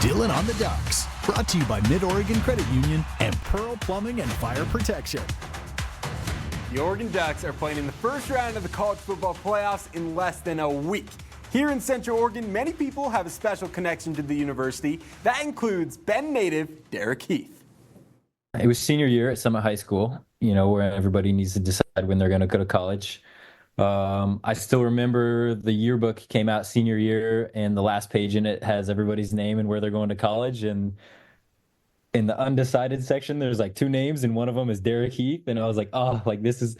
Dylan on the Ducks, brought to you by Mid-Oregon Credit Union and Pearl Plumbing and Fire Protection. The Oregon Ducks are playing in the first round of the college football playoffs in less than a week. Here in Central Oregon, many people have a special connection to the university. That includes Bend native Derek Heath. It was senior year at Summit High School, where everybody needs to decide when they're going to go to college. I still remember the yearbook came out senior year, and the last page in it has everybody's name and where they're going to college. And in the undecided section, there's like two names, and one of them is Derek Heath. And I was like, this is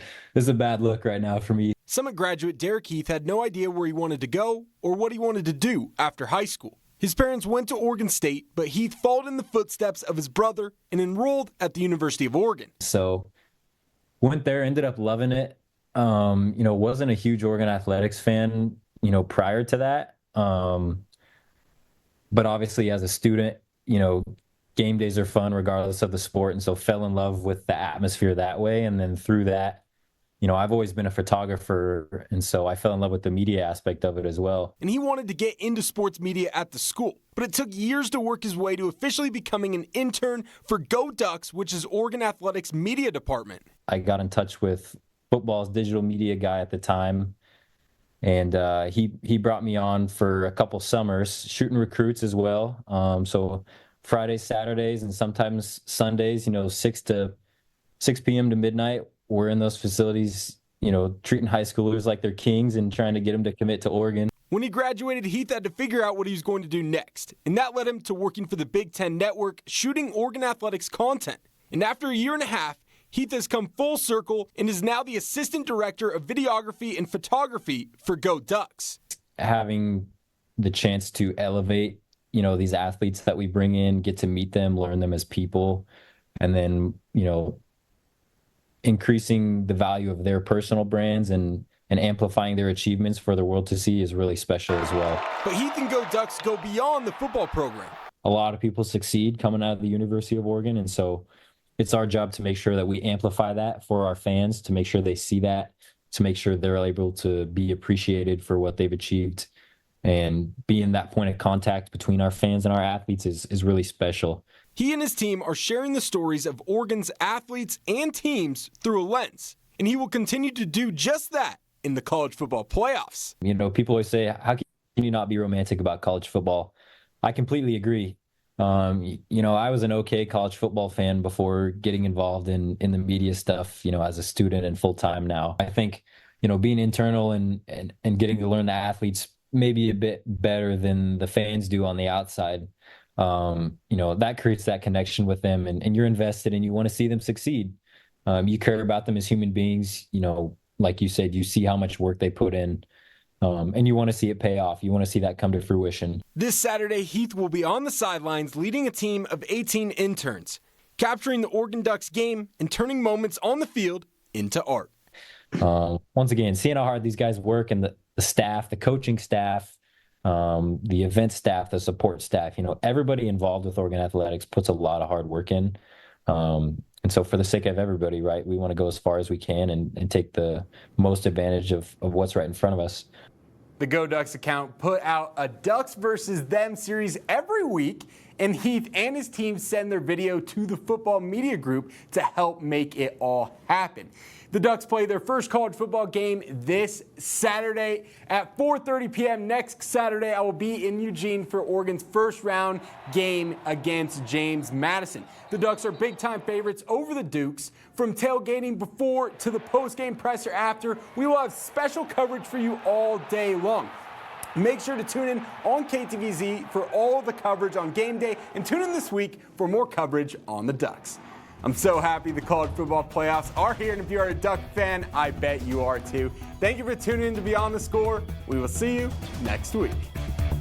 a bad look right now for me. Summit graduate Derek Heath had no idea where he wanted to go or what he wanted to do after high school. His parents went to Oregon State, but Heath followed in the footsteps of his brother and enrolled at the University of Oregon. So went there, ended up loving it. Wasn't a huge Oregon athletics fan, prior to that. But obviously as a student, game days are fun regardless of the sport. And so fell in love with the atmosphere that way. And then through that, I've always been a photographer. And so I fell in love with the media aspect of it as well. And he wanted to get into sports media at the school. But it took years to work his way to officially becoming an intern for Go Ducks, which is Oregon Athletics media department. I got in touch with football's digital media guy at the time. And he brought me on for a couple summers, shooting recruits as well. So Fridays, Saturdays, and sometimes Sundays, 6 p.m. to midnight, we're in those facilities, treating high schoolers like they're kings and trying to get them to commit to Oregon. When he graduated, Heath had to figure out what he was going to do next. And that led him to working for the Big Ten Network, shooting Oregon Athletics content. And after a year and a half, Heath has come full circle and is now the assistant director of videography and photography for Go Ducks. Having the chance to elevate, these athletes that we bring in, get to meet them, learn them as people, and then, increasing the value of their personal brands and amplifying their achievements for the world to see is really special as well. But Heath and Go Ducks go beyond the football program. A lot of people succeed coming out of the University of Oregon, and so it's our job to make sure that we amplify that for our fans, to make sure they see that, to make sure they're able to be appreciated for what they've achieved. And being that point of contact between our fans and our athletes is really special. He and his team are sharing the stories of Oregon's athletes and teams through a lens, and he will continue to do just that in the college football playoffs. People always say, how can you not be romantic about college football? I completely agree. I was an okay college football fan before getting involved in the media stuff, as a student and full-time now. I think, being internal and getting to learn the athletes maybe a bit better than the fans do on the outside. That creates that connection with them, and you're invested and you want to see them succeed. You care about them as human beings. Like you said, you see how much work they put in, and you want to see it pay off. You want to see that come to fruition. This Saturday, Heath will be on the sidelines leading a team of 18 interns, capturing the Oregon Ducks game and turning moments on the field into art. Once again, seeing how hard these guys work, and the staff, the coaching staff, the event staff, the support staff, everybody involved with Oregon Athletics puts a lot of hard work in. And so for the sake of everybody, right, we want to go as far as we can and take the most advantage of what's right in front of us. The Go Ducks account put out a Ducks versus Them series every week, and Heath and his team send their video to the football media group to help make it all happen. The Ducks play their first college football game this Saturday at 4:30 p.m. Next Saturday, I will be in Eugene for Oregon's first round game against James Madison. The Ducks are big-time favorites over the Dukes. From tailgating before to the post-game presser after, we will have special coverage for you all day long. Make sure to tune in on KTVZ for all of the coverage on game day, and tune in this week for more coverage on the Ducks. I'm so happy the college football playoffs are here, and if you are a Duck fan, I bet you are too. Thank you for tuning in to Beyond the Score. We will see you next week.